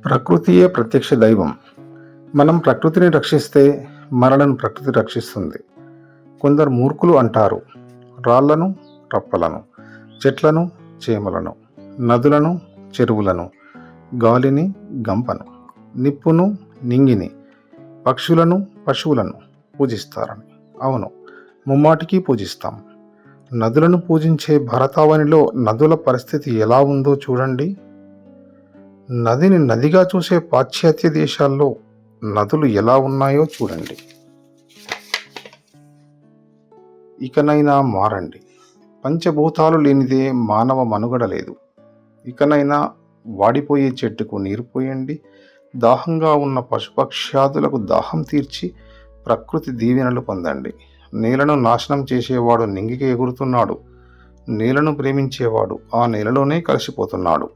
ప్రకృతియే ప్రత్యక్ష దైవం. మనం ప్రకృతిని రక్షిస్తే మనలను ప్రకృతి రక్షిస్తుంది. కొందరు మూర్ఖులు అంటారు, రాళ్లను రప్పలను, చెట్లను చేమలను, నదులను చెరువులను, గాలిని గంపను, నిప్పును నింగిని, పక్షులను పశువులను పూజిస్తారని. అవును, ముమ్మాటికి పూజిస్తాం. నదులను పూజించే భరతావనిలో నదుల పరిస్థితి ఎలా ఉందో చూడండి. నదిని నదిగా చూసే పాశ్చాత్య దేశాల్లో నదులు ఎలా ఉన్నాయో చూడండి. ఇకనైనా మారండి. పంచభూతాలు లేనిదే మానవ మనుగడ లేదు. ఇకనైనా వాడిపోయే చెట్టుకు నీరు పోయండి. దాహంగా ఉన్న పశుపక్ష్యాదులకు దాహం తీర్చి ప్రకృతి దీవెనలు పొందండి. నేలను నాశనం చేసేవాడు నింగికి ఎగురుతున్నాడు. నేలను ప్రేమించేవాడు ఆ నేలలోనే కలిసిపోతున్నాడు.